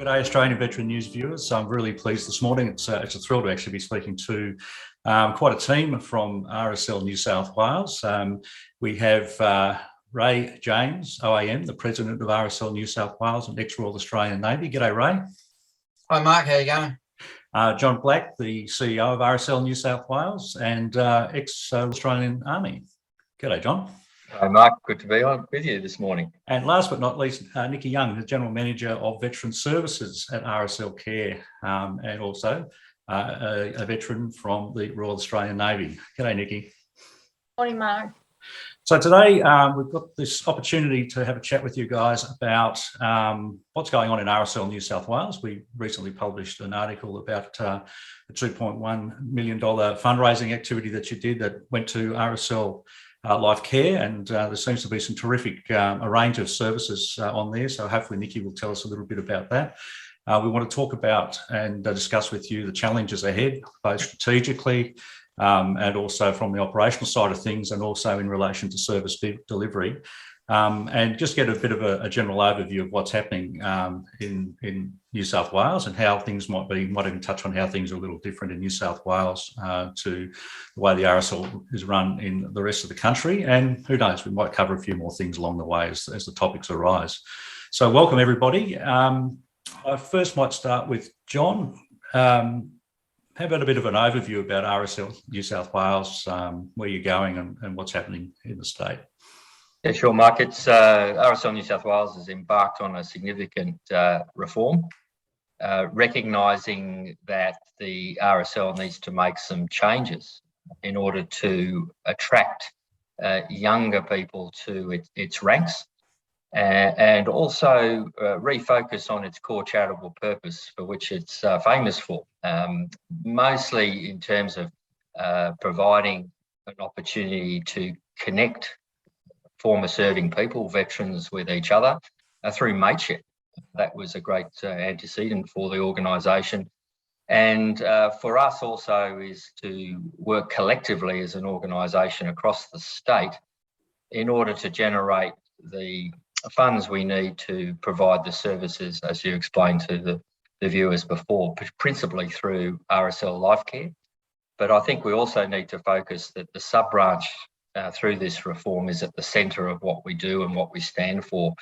Good day, Australian Veteran News viewers. So I'm really pleased this morning. It's a thrill to actually be speaking to quite a team from RSL New South Wales. We have James OAM, the President of RSL New South Wales and ex-Royal Australian Navy. G'day, Ray. Hi, Mark. How you going? Jon Black, the CEO of RSL New South Wales and ex-Australian Army. G'day, Jon. Hi, Mark. Good to be on with you this morning. And last but not least, Nicki, the General Manager of Veteran Services at RSL Care, and also a veteran from the Royal Australian Navy. G'day, Nicki. Morning, Mark. So today we've got this opportunity to have a chat with you guys about what's going on in RSL New South Wales. We recently published an article about a $2.1 million fundraising activity that you did that went to RSL LifeCare, and there seems to be some terrific a range of services on there. So hopefully Nicki will tell us a little bit about that. We want to talk about and discuss with you the challenges ahead, both strategically and also from the operational side of things, and also in relation to service delivery, and just get a bit of a general overview of what's happening in New South Wales and how things might even touch on how things are a little different in New South Wales to the way the RSL is run in the rest of the country. And who knows, we might cover a few more things along the way as the topics arise. So welcome, everybody. I first might start with Jon. How about a bit of an overview about RSL New South Wales, where you're going and what's happening in the state? Yeah, sure, Mark. It's RSL New South Wales has embarked on a significant reform, recognising that the RSL needs to make some changes in order to attract younger people to its ranks, and also refocus on its core charitable purpose for which it's famous for, mostly in terms of providing an opportunity to connect former serving people, veterans, with each other through mateship. That was a great antecedent for the organisation. And for us also is to work collectively as an organisation across the state in order to generate the funds we need to provide the services, as you explained to the viewers before, principally through RSL LifeCare. But I think we also need to focus that the sub-branch through this reform is at the centre of what we do and what we stand for.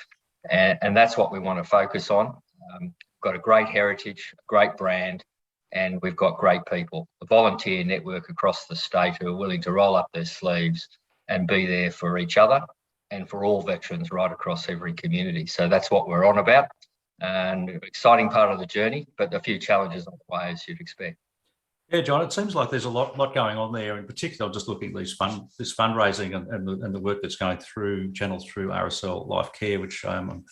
And that's what we want to focus on. We've got a great heritage, a great brand, and we've got great people, a volunteer network across the state who are willing to roll up their sleeves and be there for each other and for all veterans right across every community. So that's what we're on about, and an exciting part of the journey, but a few challenges on the way, as you'd expect. Yeah, Jon, it seems like there's a lot going on there. In particular, I'm just looking at this fundraising and the work that's going through channels through RSL LifeCare, which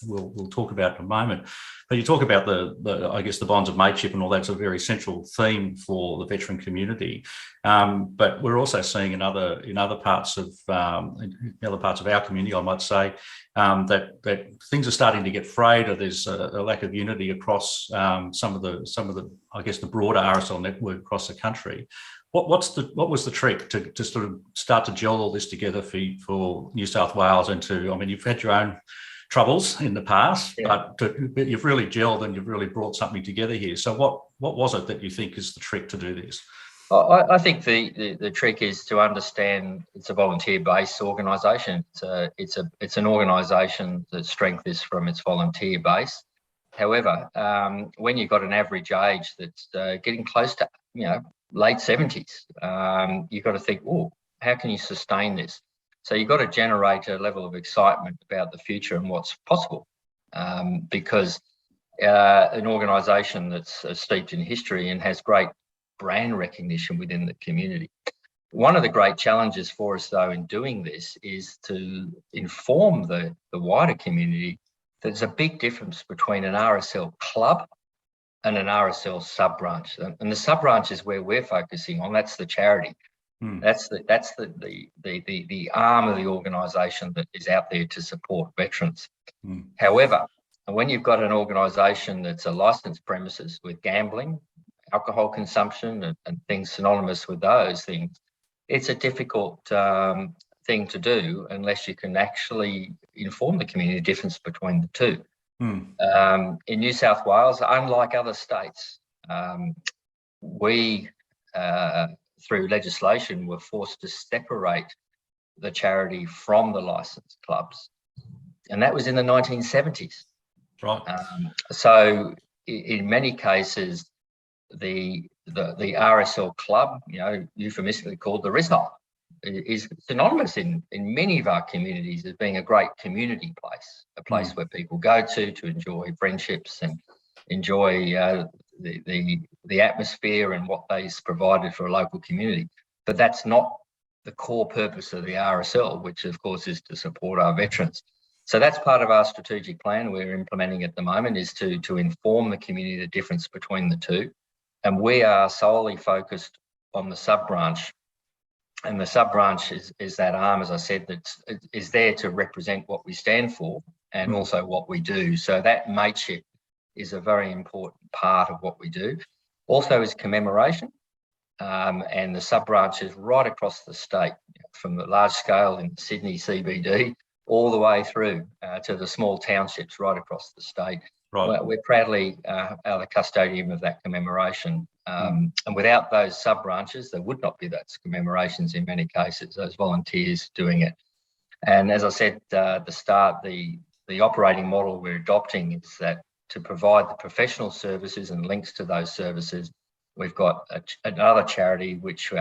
we'll talk about in a moment. But you talk about I guess the bonds of mateship and all that's a very central theme for the veteran community. But we're also seeing in other parts of our community, I might say, that things are starting to get frayed, or there's a lack of unity across some of the I guess the broader RSL network across the country. What was the trick to sort of start to gel all this together for New South Wales? You've had your own troubles in the past, yeah, but you've really gelled and you've really brought something together here. So what was it that you think is the trick to do this? I think the trick is to understand it's a volunteer-based organisation. It's an organisation that's strength is from its volunteer base. However, when you've got an average age that's getting close to late 70s, you've got to think, oh, how can you sustain this? So you've got to generate a level of excitement about the future and what's possible, because an organisation that's steeped in history and has great brand recognition within the community. One of the great challenges for us, though, in doing this is to inform the wider community that there's a big difference between an RSL club and an RSL sub-branch. And the sub-branch is where we're focusing on. That's the charity. That's the arm of the organisation that is out there to support veterans. However, when you've got an organisation that's a licensed premises with gambling, alcohol consumption and things synonymous with those things, it's a difficult thing to do unless you can actually inform the community the difference between the two. In New South Wales, unlike other states, we, through legislation, were forced to separate the charity from the licensed clubs. And that was in the 1970s. Right. So in many cases, the RSL club, euphemistically called the RSL, is synonymous in many of our communities as being a great community place, a place where people go to enjoy friendships and enjoy the atmosphere and what they've provided for a local community. But that's not the core purpose of the RSL, which of course is to support our veterans. So that's part of our strategic plan we're implementing at the moment, is to inform the community the difference between the two. And we are solely focused on the sub-branch. And the sub-branch is that arm, as I said, that is there to represent what we stand for and also what we do. So that mateship is a very important part of what we do. Also is commemoration. And the sub-branches right across the state, from the large scale in Sydney CBD all the way through to the small townships right across the state. Right. We're proudly the custodian of that commemoration. And without those sub-branches, there would not be those commemorations in many cases, those volunteers doing it. And as I said at the start, the operating model we're adopting is that to provide the professional services and links to those services, we've got another charity which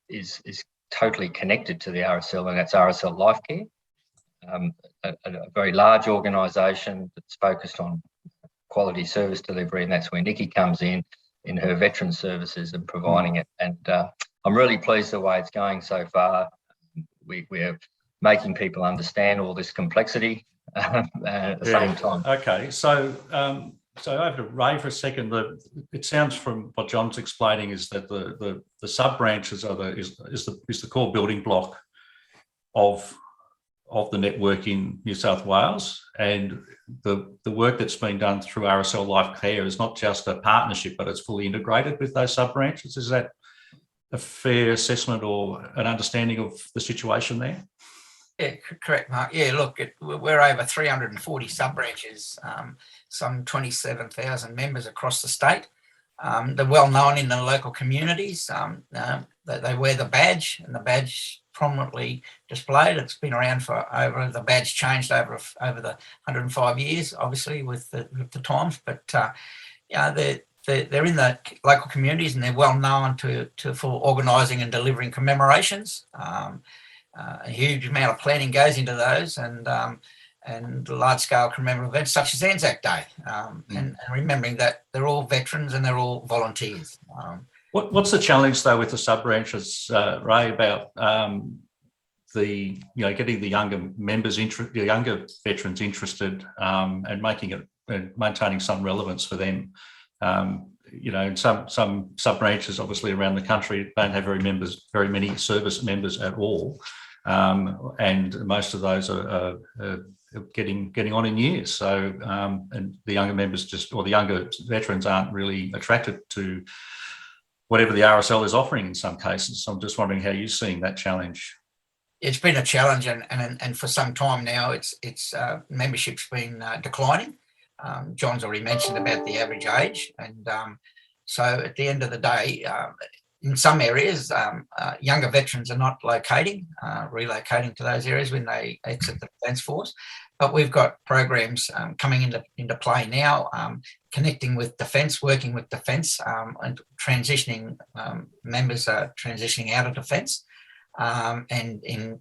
is totally connected to the RSL, and that's RSL LifeCare, a very large organisation that's focused on quality service delivery, and that's where Nicki comes in her veteran services and providing it. And I'm really pleased the way it's going so far. We're making people understand all this complexity at the same time. Okay, so over to Ray for a second. It sounds from what Jon's explaining is that the sub branches is the core building block of the network in New South Wales, and the work that's been done through RSL LifeCare is not just a partnership, but it's fully integrated with those sub branches. Is that a fair assessment or an understanding of the situation there? Yeah, correct, Mark. Yeah, look, we're over 340 sub-branches, some 27,000 members across the state. They're well known in the local communities. They wear the badge, and the badge prominently displayed. It's been around the badge changed over the 105 years, obviously, with the times. But they're in the local communities, and they're well known for organising and delivering commemorations. A huge amount of planning goes into those, and large-scale commemorative events such as Anzac Day, and remembering that they're all veterans and they're all volunteers. What's the challenge though with the sub-branches, Ray, about getting the younger members, the younger veterans interested, and making it and maintaining some relevance for them? And some sub-branches obviously around the country don't have very many service members at all. And most of those are getting on in years. So, and the younger members the younger veterans aren't really attracted to whatever the RSL is offering in some cases. So I'm just wondering how you're seeing that challenge. It's been a challenge, and for some time now, its membership's been declining. Jon's already mentioned about the average age, and so at the end of the day, in some areas, younger veterans are not relocating to those areas when they exit the Defence Force. But we've got programs coming into play now, connecting with Defence, working with Defence, and transitioning members are transitioning out of Defence, and in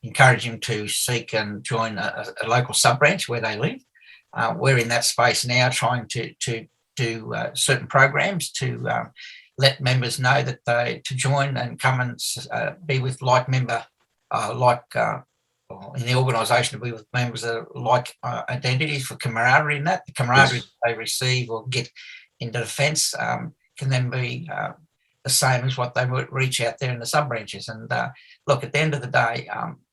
encouraging them to seek and join a local sub-branch where they live. We're in that space now, trying to do certain programs to let members know that to join and come and be with like member, in the organisation, to be with members of like identities for camaraderie. And that the camaraderie they receive or get into Defence can then be the same as what they would reach out there in the sub branches. And look, at the end of the day,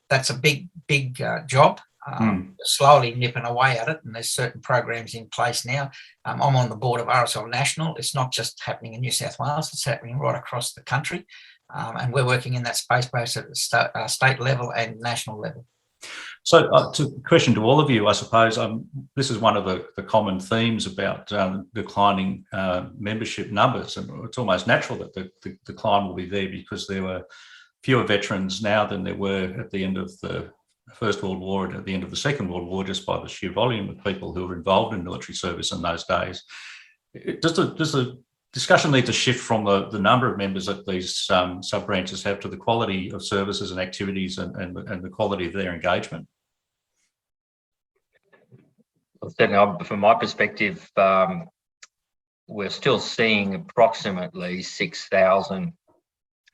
that's a big job. Slowly nipping away at it, and there's certain programs in place now. I'm on the board of RSL National. It's not just happening in New South Wales, it's happening right across the country, and we're working in that space both at the state level and national level. So, question to all of you, I suppose, this is one of the common themes about declining membership numbers, and it's almost natural that the decline will be there because there were fewer veterans now than there were at the end of the First World War and at the end of the Second World War, just by the sheer volume of people who were involved in military service in those days. Does the discussion need to shift from the number of members that these sub-branches have to the quality of services and activities and the quality of their engagement? Well, certainly, from my perspective, we're still seeing approximately 6,000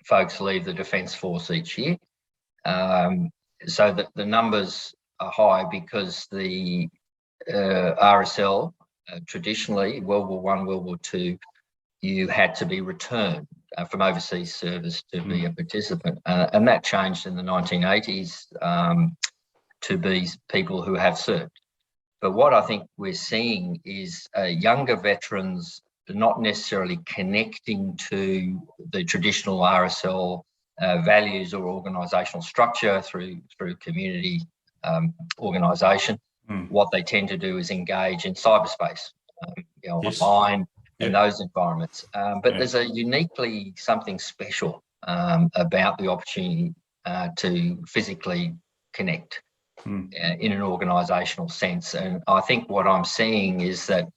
folks leave the Defence Force each year. So that the numbers are high because the RSL, traditionally, World War I, World War II, you had to be returned from overseas service to be a participant. And that changed in the 1980s to be people who have served. But what I think we're seeing is younger veterans not necessarily connecting to the traditional RSL values or organisational structure through community organisation. What they tend to do is engage in cyberspace, Yes. online, in those environments. But there's a uniquely something special about the opportunity to physically connect in an organisational sense. And I think what I'm seeing is that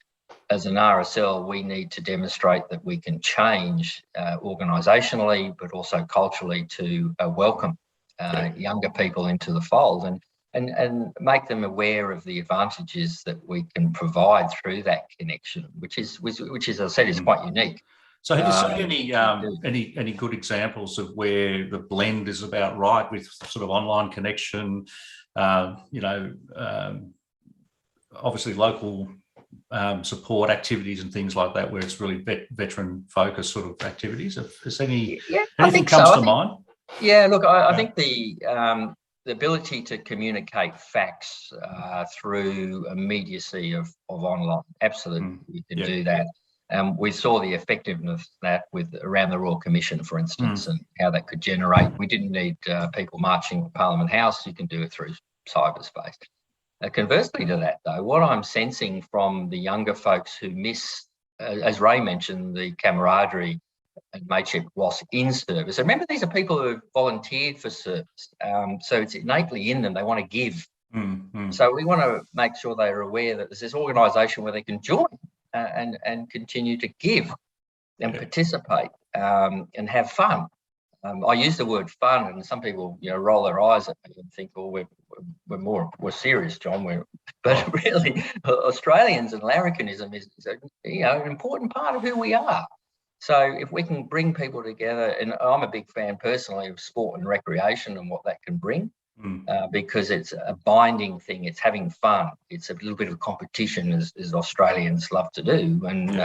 as an RSL, we need to demonstrate that we can change organisationally, but also culturally to welcome younger people into the fold and make them aware of the advantages that we can provide through that connection, which is, as I said, is quite unique. So have you seen any good examples of where the blend is about right with sort of online connection, obviously local support activities and things like that, where it's really veteran focused sort of activities? Has anything comes to mind? Yeah, look, I think the ability to communicate facts through immediacy of online, absolutely, we can do that. We saw the effectiveness of that with around the Royal Commission, for instance, and how that could generate. We didn't need people marching to Parliament House. You can do it through cyberspace. Conversely to that, though, what I'm sensing from the younger folks who miss, as Ray mentioned, the camaraderie and mateship whilst in service. And remember, these are people who have volunteered for service, so it's innately in them. They want to give. So we want to make sure they are aware that there's this organisation where they can join and continue to give and participate and have fun. I use the word fun, and some people, roll their eyes at me and think, "Oh, we're serious, John." But really, Australians and larrikinism is an important part of who we are. So if we can bring people together, and I'm a big fan personally of sport and recreation and what that can bring, because it's a binding thing. It's having fun. It's a little bit of competition, as Australians love to do, and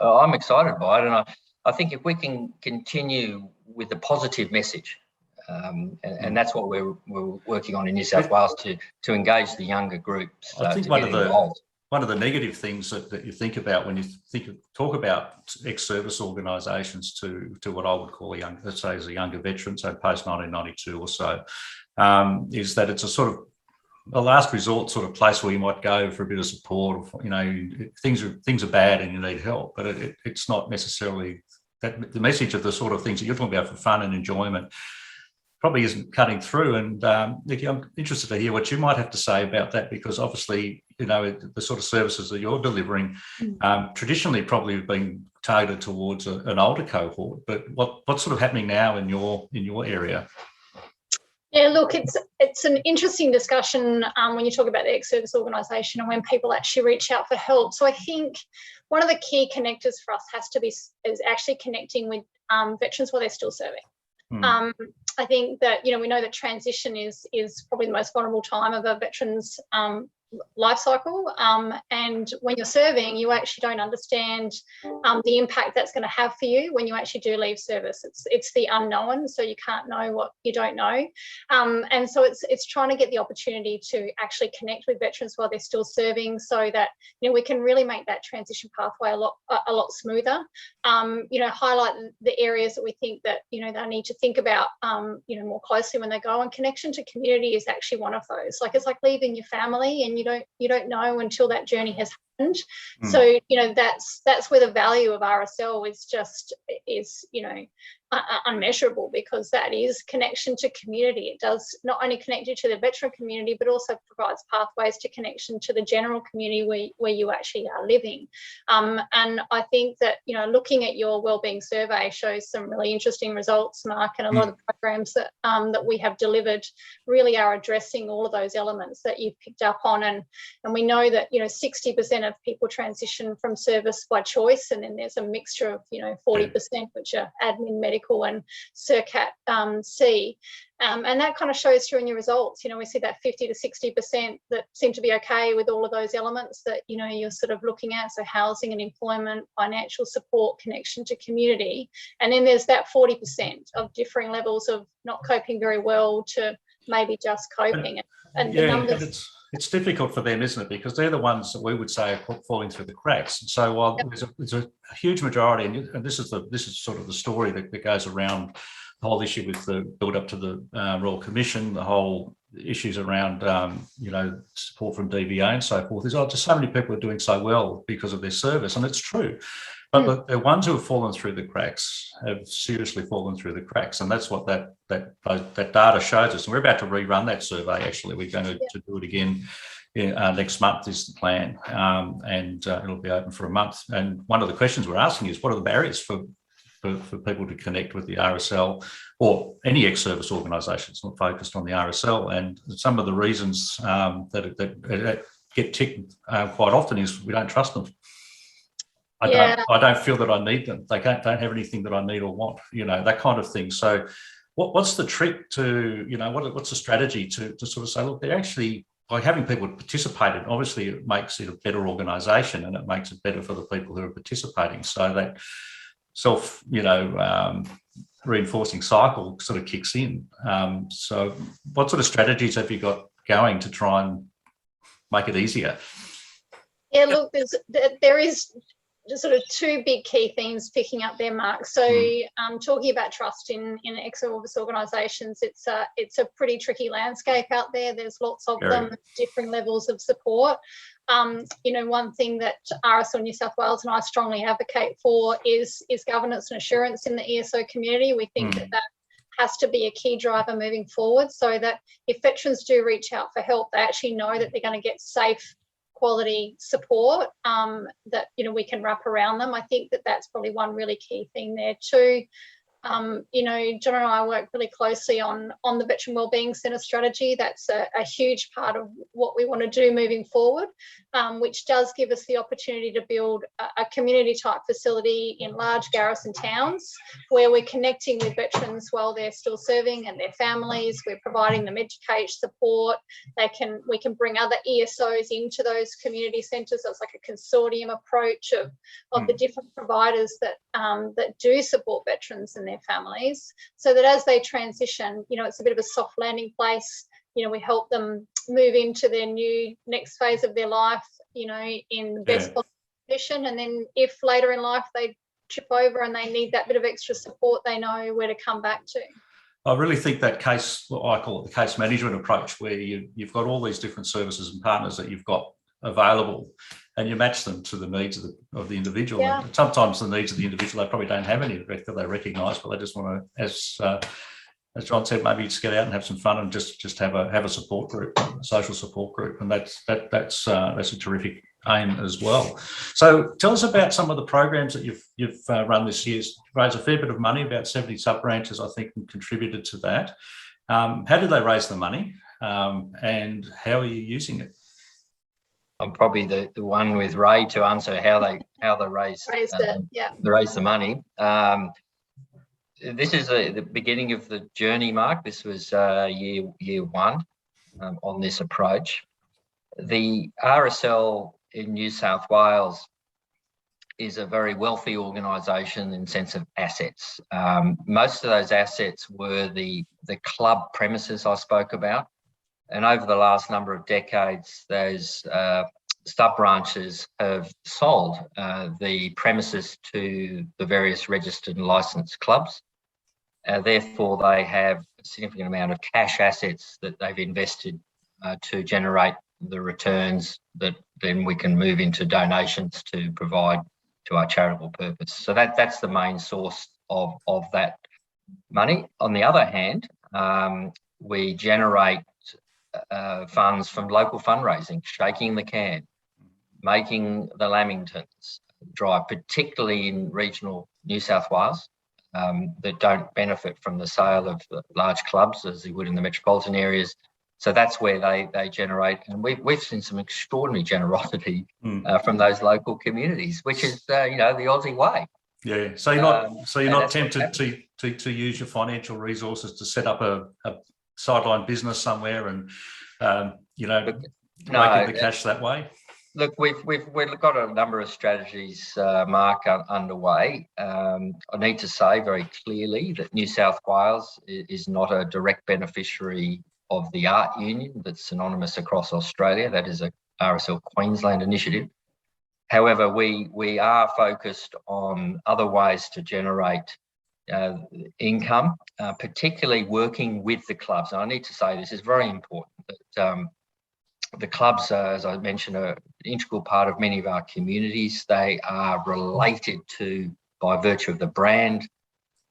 I'm excited by it. And I think if we can continue with the positive message, and that's what we're working on in New South Wales to engage the younger groups. I think one of the negative things that you think about when you talk about ex-service organisations to what I would call let's say as a younger veteran, so post 1992 or so, is that it's a sort of a last resort sort of place where you might go for a bit of support. Things are bad and you need help, but it's not necessarily that the message of the sort of things that you're talking about for fun and enjoyment probably isn't cutting through. And Nicki, I'm interested to hear what you might have to say about that, because obviously, the sort of services that you're delivering traditionally probably have been targeted towards an older cohort. But what's sort of happening now in your area? Yeah, look, it's an interesting discussion when you talk about the ex-service organisation and when people actually reach out for help. So I think one of the key connectors for us is actually connecting with veterans while they're still serving. I think that we know that transition is probably the most vulnerable time of a veteran's life cycle. And when you're serving, you actually don't understand the impact that's going to have for you when you actually do leave service. It's the unknown, so you can't know what you don't know. And so it's trying to get the opportunity to actually connect with veterans while they're still serving, so that we can really make that transition pathway a lot smoother. Highlight the areas that we think that they need to think about more closely when they go. And connection to community is actually one of those. Like, it's like leaving your family, and you don't know until that journey has happened. So that's where the value of RSL is unmeasurable, because that is connection to community. It does not only connect you to the veteran community, but also provides pathways to connection to the general community where you actually are living. And I think that looking at your wellbeing survey shows some really interesting results, Mark, and a lot of the programs that we have delivered really are addressing all of those elements that you've picked up on. And we know that 60% of people transition from service by choice, and then there's a mixture of 40% which are admin, medical and CIRCAT C. And that kind of shows through in your results. We see that 50 to 60% that seem to be okay with all of those elements that you're sort of looking at. So housing and employment, financial support, connection to community. And then there's that 40% of differing levels of not coping very well to maybe just coping. And the numbers. It's difficult for them, isn't it? Because they're the ones that we would say are falling through the cracks. And so while there's a huge majority, and this is sort of the story that goes around the whole issue with the build up to the Royal Commission, the whole issues around support from DVA and so forth, is just so many people are doing so well because of their service, and it's true. But the ones who have fallen through the cracks have seriously fallen through the cracks, and that's what that data shows us. And we're about to rerun that survey. Actually, we're going to do it again next month is the plan, and it'll be open for a month. And one of the questions we're asking is, what are the barriers for people to connect with the RSL or any ex-service organisation that's not focused on the RSL? And some of the reasons that get ticked quite often is we don't trust them. I don't feel that I need them. They don't have anything that I need or want, that kind of thing. So what's the trick to, what's the strategy to sort of say, look, they're actually, by having people participate, and obviously it makes it a better organisation, and it makes it better for the people who are participating. So that self, reinforcing cycle sort of kicks in. So what sort of strategies have you got going to try and make it easier? Yeah, look, there is sort of two big key themes picking up there, Mark. So talking about trust in ex-service organisations, it's a pretty tricky landscape out there. There's lots of them, differing levels of support. One thing that RSL New South Wales and I strongly advocate for is governance and assurance in the ESO community. We think that has to be a key driver moving forward, so that if veterans do reach out for help, they actually know that they're going to get safe, quality support that we can wrap around them. I think that that's probably one really key thing there too. Jon and I work really closely on the Veteran Wellbeing Centre strategy. That's a huge part of what we want to do moving forward, which does give us the opportunity to build a community type facility in large garrison towns where we're connecting with veterans while they're still serving and their families. We're providing them education support. We can bring other ESOs into those community centres. So it's like a consortium approach of the different providers that do support veterans and their families, so that as they transition, it's a bit of a soft landing place. We help them move into their new next phase of their life, in the best possible position. And then if later in life they trip over and they need that bit of extra support, they know where to come back to. I really think that case, I call it the case management approach, where you've got all these different services and partners that you've got available, and you match them to the needs of the individual. Yeah. And sometimes the needs of the individual, they probably don't have any that they recognise, but they just want to, as Jon said, maybe just get out and have some fun and just have a support group, a social support group, and that's a terrific aim as well. So tell us about some of the programs that you've run this year. You've raised a fair bit of money, about 70 sub branches, I think, contributed to that. How did they raise the money, and how are you using it? I'm probably the one with Ray to answer how they raise the money. This is the beginning of the journey, Mark. This was year one on this approach. The RSL in New South Wales is a very wealthy organisation in the sense of assets. Most of those assets were the club premises I spoke about. And over the last number of decades, those sub-branches have sold the premises to the various registered and licensed clubs. Therefore, they have a significant amount of cash assets that they've invested to generate the returns that then we can move into donations to provide to our charitable purpose. So that's the main source of that money. On the other hand, we generate funds from local fundraising, shaking the can, making the Lamingtons drive, particularly in regional New South Wales, that don't benefit from the sale of large clubs as they would in the metropolitan areas. So that's where they generate, and we've seen some extraordinary generosity from those local communities, which is the Aussie way. Yeah. So you're not tempted to use your financial resources to set up a sideline business somewhere and making the cash that way. Look, we've got a number of strategies, Mark, underway. I need to say very clearly that New South Wales is not a direct beneficiary of the art union that's synonymous across Australia. That is a RSL Queensland initiative. However, we are focused on other ways to generate income, particularly working with the clubs. And I need to say this is very important, that the clubs, as I mentioned, are an integral part of many of our communities. They are related to, by virtue of the brand,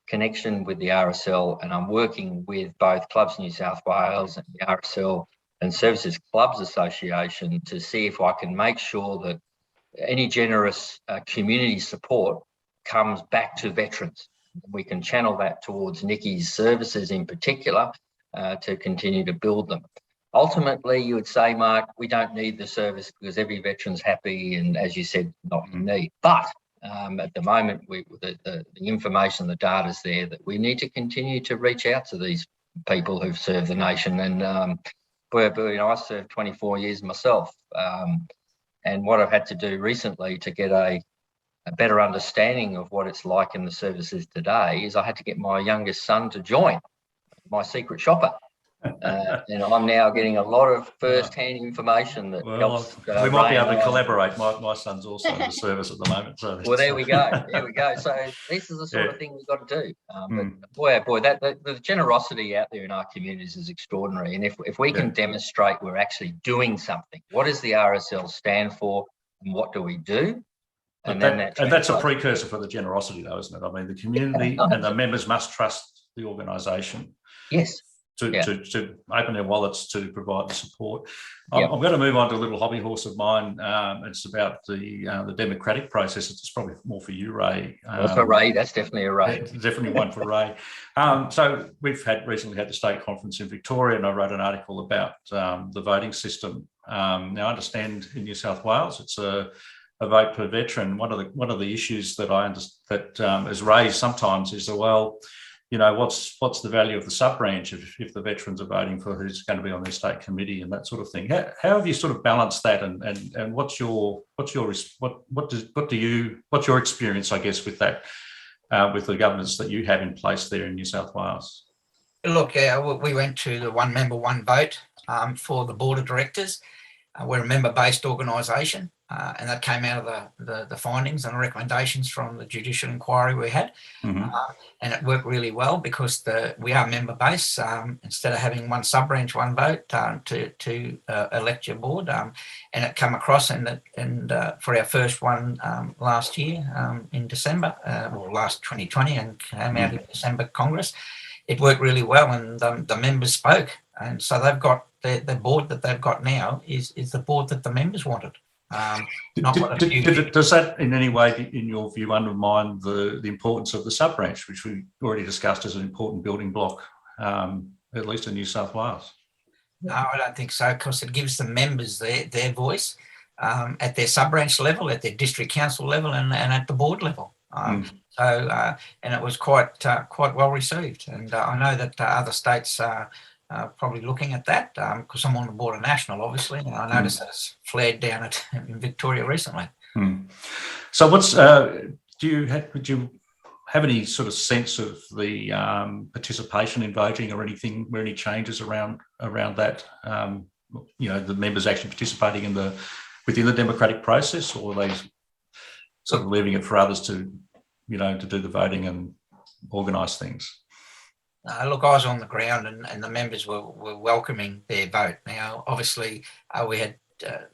connection with the RSL, and I'm working with both Clubs New South Wales and the RSL and Services Clubs Association to see if I can make sure that any generous community support comes back to veterans. We can channel that towards Nicki's services in particular to continue to build them. Ultimately, you would say, Mark, we don't need the service because every veteran's happy and, as you said, not in need. But at the moment, the information, the data's there that we need to continue to reach out to these people who've served the nation. And I served 24 years myself. And what I've had to do recently to get a better understanding of what it's like in the services today is I had to get my youngest son to join my secret shopper. And I'm now getting a lot of first-hand information that helps. We might be able to collaborate. My son's also in the service at the moment. So well, there we go. There we go. So this is the sort of thing we've got to do. But boy, the generosity out there in our communities is extraordinary. And if we can demonstrate we're actually doing something, what does the RSL stand for, and what do we do? And that's a precursor for the generosity, though, isn't it? I mean, the community and the members must trust the organisation. Yes. To open their wallets to provide the support. I'm going to move on to a little hobby horse of mine. It's about the democratic process. It's probably more for you, Ray. For Ray, that's definitely a Ray. Definitely one for Ray. So we've recently had the state conference in Victoria, and I wrote an article about the voting system. Now, I understand in New South Wales it's a vote per veteran. One of the issues that I understand that is raised sometimes is what's the value of the sub-branch if the veterans are voting for who's going to be on their state committee and that sort of thing? How have you sort of balanced that, and what's your experience, I guess, with that, with the governance that you have in place there in New South Wales? Look, we went to the one member, one vote for the board of directors. We're a member-based organisation, and that came out of the findings and recommendations from the judicial inquiry we had. And it worked really well because we are member-based. Instead of having one sub-branch, one vote to elect your board, and it came across and for our first one last year in December, last 2020, and came out in December Congress. It worked really well, and the members spoke, and so they've got the board that they've got now is the board that the members wanted. Does that in any way, in your view, undermine the importance of the sub-branch, which we already discussed as an important building block, at least in New South Wales? No, I don't think so, because it gives the members their voice at their sub-branch level, at their district council level, and at the board level. And it was quite well received. And I know that other states probably looking at that because I'm on the board of National, obviously, and I noticed that it's flared down in Victoria recently. So what's would you have any sort of sense of the participation in voting or anything, were any changes around that? The members actually participating within the democratic process, or are they sort of leaving it for others to do the voting and organise things? Look, I was on the ground and the members were welcoming their vote. Now, obviously, we had a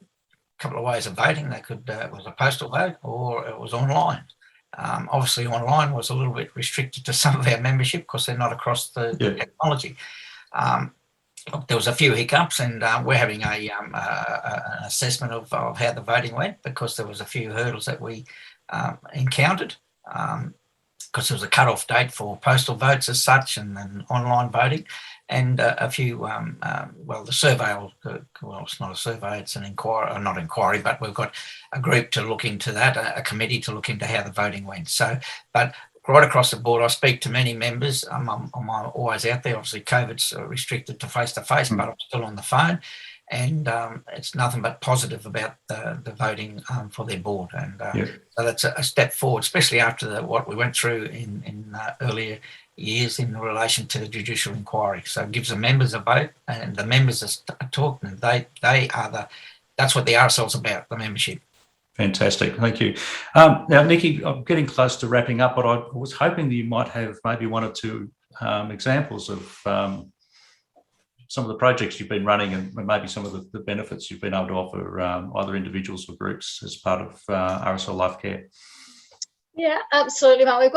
couple of ways of voting. They could, it was a postal vote or it was online. Obviously, online was a little bit restricted to some of our membership because they're not across the technology. There was a few hiccups, and we're having an assessment of how the voting went because there was a few hurdles that we encountered. Because there was a cut-off date for postal votes as such and then online voting, and a few, the survey, it's not a survey, it's an inquiry, or not inquiry, but we've got a group to look into that, a committee to look into how the voting went. So, but right across the board, I speak to many members. I'm always out there. Obviously, COVID's restricted to face-to-face, but I'm still on the phone. And it's nothing but positive about the voting for their board. And so that's a step forward, especially after what we went through in earlier years in relation to the judicial inquiry. So it gives the members a vote, and the members are talking. And that's what the RSL's about, the membership. Fantastic, thank you. Now, Nicki, I'm getting close to wrapping up, but I was hoping that you might have maybe one or two examples of some of the projects you've been running and maybe some of the benefits you've been able to offer either individuals or groups as part of RSL LifeCare. Yeah, absolutely, Mark.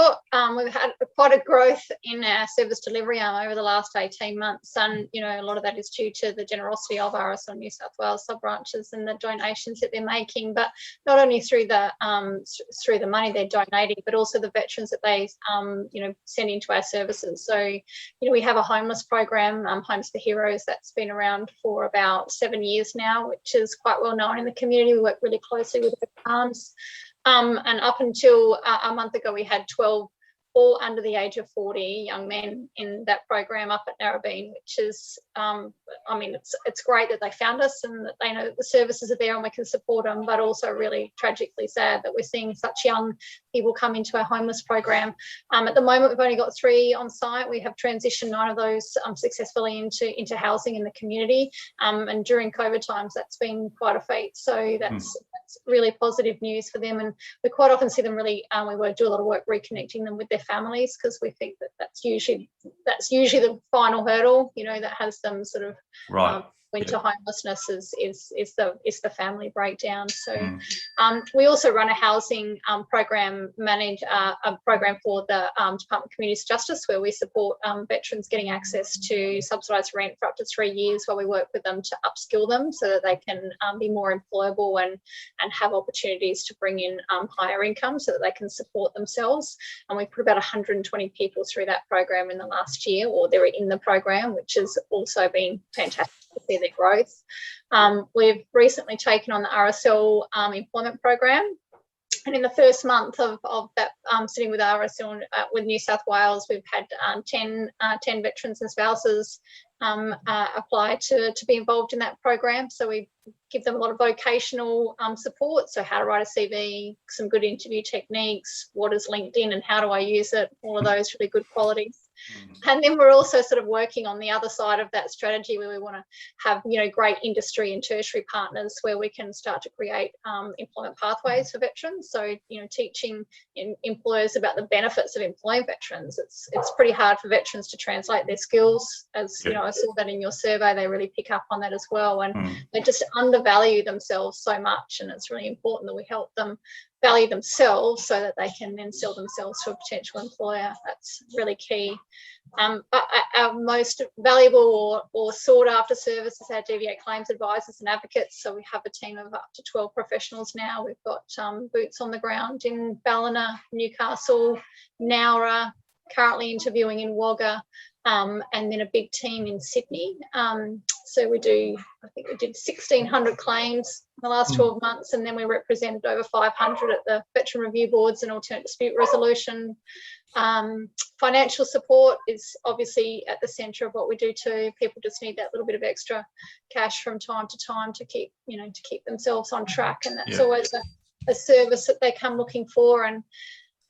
We've had quite a growth in our service delivery over the last 18 months, and a lot of that is due to the generosity of RSL New South Wales sub branches and the donations that they're making. But not only through the money they're donating, but also the veterans that they send into our services. So we have a homeless program, Homes for Heroes, that's been around for about 7 years now, which is quite well known in the community. We work really closely with the farms. And up until a month ago, we had 12 all under the age of 40 young men in that program up at Narrabeen, which is, it's great that they found us and that they know that the services are there and we can support them, but also really tragically sad that we're seeing such young people come into our homeless program. At the moment, we've only got 3 on site. We have transitioned 9 of those successfully into housing in the community. And during COVID times, that's been quite a feat. So that's really positive news for them, and we quite often see them really we do a lot of work reconnecting them with their families, because we think that that's usually the final hurdle that has them sort of into homelessness is the family breakdown. So we also run a housing program, manage a program for the Department of Community Justice, where we support veterans getting access to subsidised rent for up to 3 years, while we work with them to upskill them so that they can be more employable and have opportunities to bring in higher income so that they can support themselves. And we put about 120 people through that program in the last year, or they're in the program, which has also been fantastic to see their growth. We've recently taken on the RSL employment program, and in the first month of that sitting with RSL with New South Wales, we've had 10 veterans and spouses apply to be involved in that program. So we give them a lot of vocational support, so how to write a CV, some good interview techniques, what is LinkedIn and how do I use it, all of those really good qualities. And then we're also sort of working on the other side of that strategy, where we want to have great industry and tertiary partners where we can start to create employment pathways for veterans. So teaching employers about the benefits of employing veterans. It's pretty hard for veterans to translate their skills, as I saw that in your survey. They really pick up on that as well, and they just undervalue themselves so much, and it's really important that we help them value themselves so that they can then sell themselves to a potential employer. That's really key. Our most valuable or sought after service is our DVA claims advisors and advocates. So we have a team of up to 12 professionals now. We've got boots on the ground in Ballina, Newcastle, Nowra, currently interviewing in Wagga, and then a big team in Sydney. So we do, I think we did 1,600 claims in the last 12 months, and then we represented over 500 at the veteran review boards and alternate dispute resolution. Financial support is obviously at the centre of what we do too. People just need that little bit of extra cash from time to time to keep, to keep themselves on track, and that's always a service that they come looking for.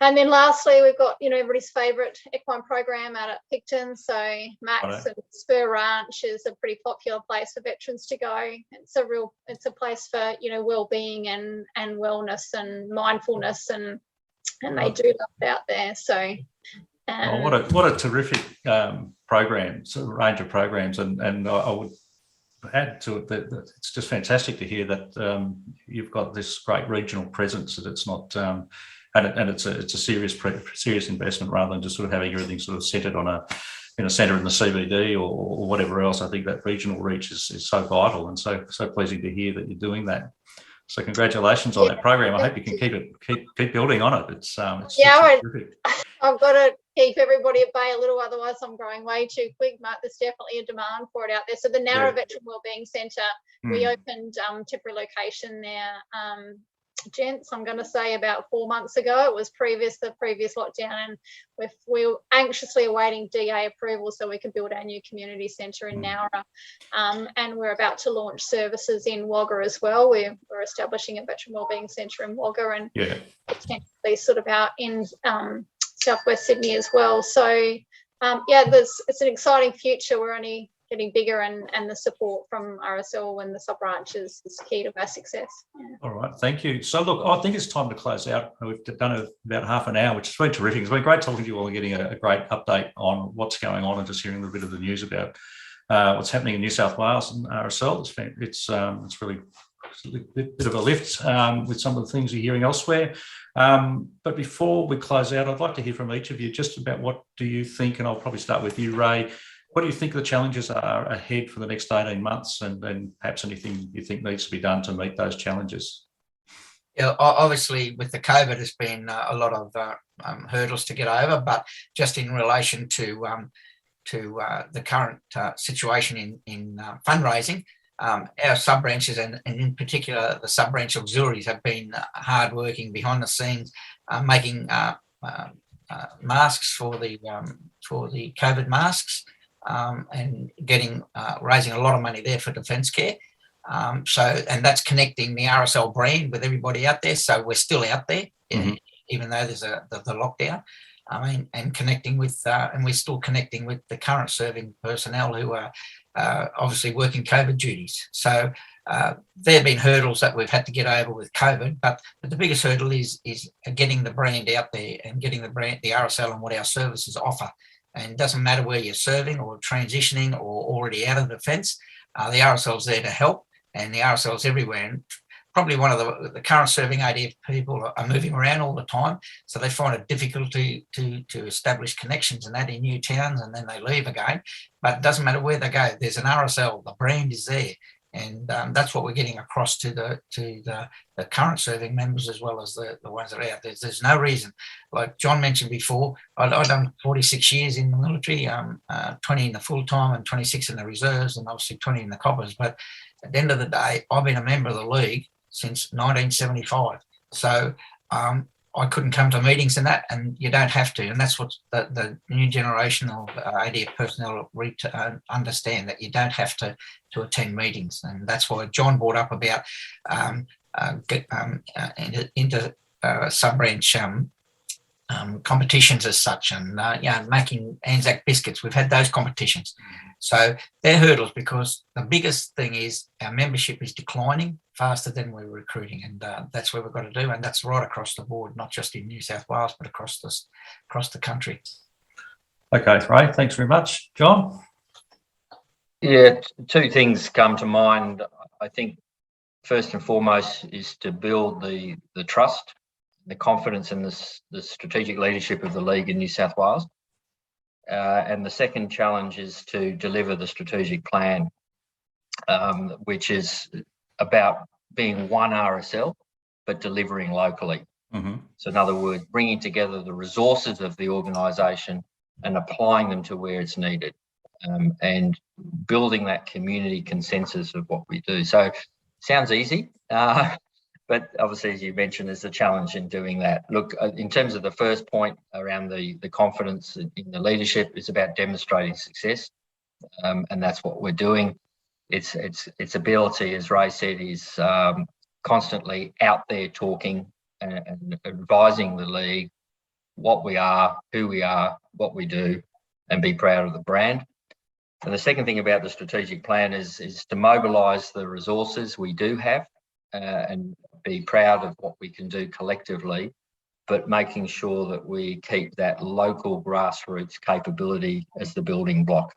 And then lastly, we've got, everybody's favourite equine program out at Picton. So Max and Spur Ranch is a pretty popular place for veterans to go. It's a place for, well-being and wellness and mindfulness, and they do love it out there. So what a terrific program, sort of range of programs, and I would add to it that it's just fantastic to hear that you've got this great regional presence, that it's not and it's a serious investment rather than just sort of having everything sort of centred on a centre in the CBD or whatever else. I think that regional reach is so vital, and so pleasing to hear that you're doing that. So congratulations on that program. I hope you can keep building on it. It's terrific. I've got to keep everybody at bay a little, otherwise I'm growing way too quick, Mark. There's definitely a demand for it out there. So the Nowra Veteran Wellbeing Centre, we opened temporary location there, gents, I'm going to say about 4 months ago. It was the previous lockdown, and we're anxiously awaiting DA approval so we can build our new community centre in Nowra, and we're about to launch services in Wagga as well. We're establishing a veteran wellbeing centre in Wagga, and potentially sort of out in southwest Sydney as well. So it's an exciting future. We're only getting bigger, and the support from RSL and the sub-branches is key to our success. All right, thank you. So look, I think it's time to close out. We've done about half an hour, which has been terrific. It's been great talking to you all and getting a great update on what's going on and just hearing a little bit of the news about what's happening in New South Wales and RSL. It's really a bit of a lift with some of the things you're hearing elsewhere. But before we close out, I'd like to hear from each of you just about what do you think, and I'll probably start with you, Ray. What do you think the challenges are ahead for the next 18 months, and perhaps anything you think needs to be done to meet those challenges? Yeah, obviously with the COVID, there's been a lot of hurdles to get over, but just in relation to the current situation in fundraising, our sub-branches and in particular the sub-branch auxiliaries have been hard-working behind the scenes, making masks for the COVID masks, and raising a lot of money there for Defence Care. And that's connecting the RSL brand with everybody out there. So we're still out there, even though there's the lockdown. And connecting with, and we're still connecting with the current serving personnel who are obviously working COVID duties. So there have been hurdles that we've had to get over with COVID, but the biggest hurdle is getting the brand out there and getting the RSL and what our services offer. And it doesn't matter where you're serving or transitioning or already out of the fence, the RSL's there to help, and the RSL's everywhere. And probably one of the current serving ADF people are moving around all the time, so they find it difficult to establish connections and that in new towns, and then they leave again. But it doesn't matter where they go, there's an RSL, the brand is there. And that's what we're getting across to the current serving members as well as the ones that are out there. There's no reason, like John mentioned before, I've done 46 years in the military, 20 in the full-time and 26 in the reserves, and obviously 20 in the coppers. But at the end of the day, I've been a member of the league since 1975. So I couldn't come to meetings and that, and you don't have to. And that's what the new generation of ADF personnel understand, that you don't have to attend meetings. And that's why John brought up about into sub-branch competitions as such, and making Anzac biscuits. We've had those competitions. So they're hurdles, because the biggest thing is our membership is declining faster than we're recruiting, and that's what we've got to do, and that's right across the board, not just in New South Wales, but across the country. Okay, Ray, thanks very much. John? Yeah, two things come to mind. I think first and foremost is to build the trust, the confidence in the strategic leadership of the league in New South Wales. And the second challenge is to deliver the strategic plan, which is about being one RSL, but delivering locally. So in other words, bringing together the resources of the organisation and applying them to where it's needed, and building that community consensus of what we do. So sounds easy, but obviously, as you mentioned, there's a challenge in doing that. Look, in terms of the first point around the confidence in the leadership, it's about demonstrating success, and that's what we're doing. Its ability, as Ray said, is constantly out there talking and advising the league what we are, who we are, what we do, and be proud of the brand. And the second thing about the strategic plan is to mobilise the resources we do have, and be proud of what we can do collectively, but making sure that we keep that local grassroots capability as the building block.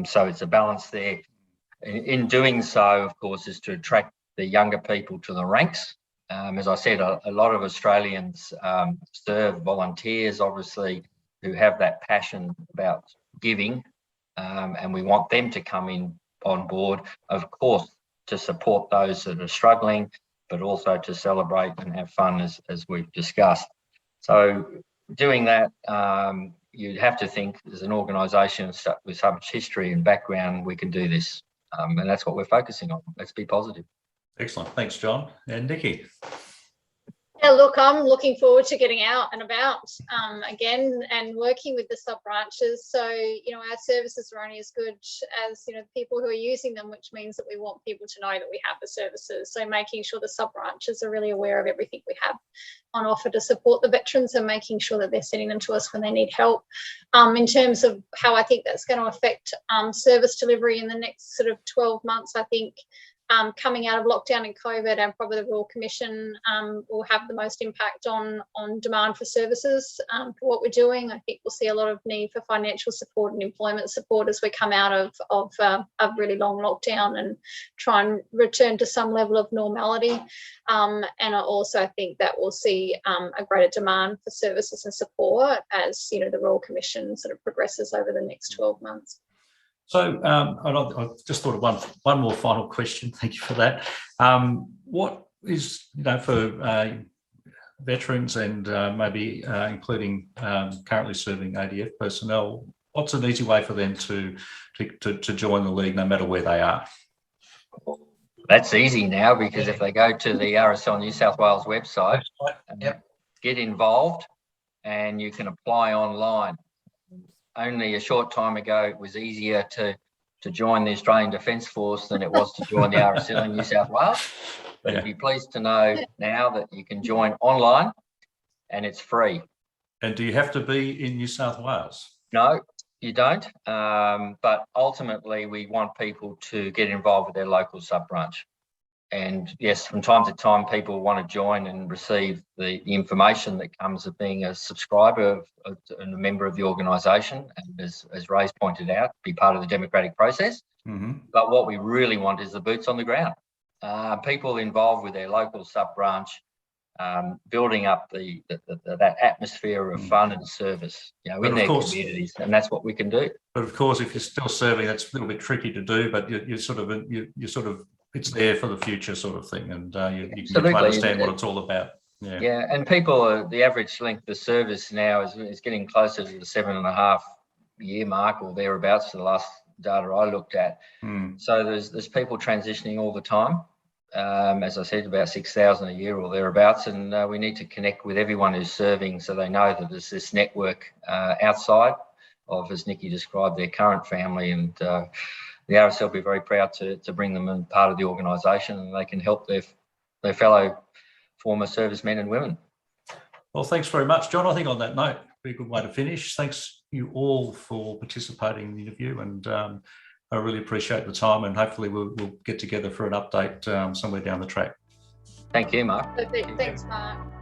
So it's a balance there. In doing so, of course, is to attract the younger people to the ranks. As I said, a lot of Australians serve volunteers, obviously, who have that passion about giving, and we want them to come in on board, of course, to support those that are struggling, but also to celebrate and have fun, as we've discussed. So doing that, you'd have to think as an organisation with so much history and background, we can do this. And that's what we're focusing on. Let's be positive. Excellent. Thanks, John. And Nicki. Yeah, look, I'm looking forward to getting out and about again and working with the sub-branches. So, our services are only as good as, the people who are using them, which means that we want people to know that we have the services. So making sure the sub-branches are really aware of everything we have on offer to support the veterans and making sure that they're sending them to us when they need help. In terms of how I think that's going to affect service delivery in the next sort of 12 months, I think coming out of lockdown and COVID, and probably the Royal Commission will have the most impact on demand for services for what we're doing. I think we'll see a lot of need for financial support and employment support as we come out of a really long lockdown and try and return to some level of normality. And I also think that we'll see a greater demand for services and support as the Royal Commission sort of progresses over the next 12 months. So I just thought of one more final question. Thank you for that. What is, for veterans and maybe including currently serving ADF personnel, what's an easy way for them to join the league no matter where they are? That's easy now, because if they go to the RSL New South Wales website, get involved, and you can apply online. Only a short time ago, it was easier to join the Australian Defence Force than it was to join the RSL in New South Wales. But you'd be pleased to know now that you can join online, and it's free. And do you have to be in New South Wales? No, you don't. But ultimately, we want people to get involved with their local sub-branch. And yes, from time to time, people want to join and receive the information that comes of being a subscriber and a member of the organisation. And as Ray's pointed out, be part of the democratic process. Mm-hmm. But what we really want is the boots on the ground. People involved with their local sub-branch, building up that atmosphere of fun and service, in their communities, and that's what we can do. But of course, if you're still serving, that's a little bit tricky to do. But you're sort of it's there for the future, sort of thing, and you can understand what it's all about. Yeah, and people, the average length of service now is getting closer to the 7.5 year mark or thereabouts. To the last data I looked at. So there's people transitioning all the time. As I said, about 6,000 a year or thereabouts, and we need to connect with everyone who's serving so they know that there's this network outside of, as Nicki described, their current family, and the RSL will be very proud to bring them in part of the organisation, and they can help their fellow former servicemen and women. Well, thanks very much, John. I think on that note, be a good way to finish. Thanks you all for participating in the interview, and I really appreciate the time, and hopefully we'll get together for an update somewhere down the track. Thank you, Mark. Perfect. Thanks, Mark.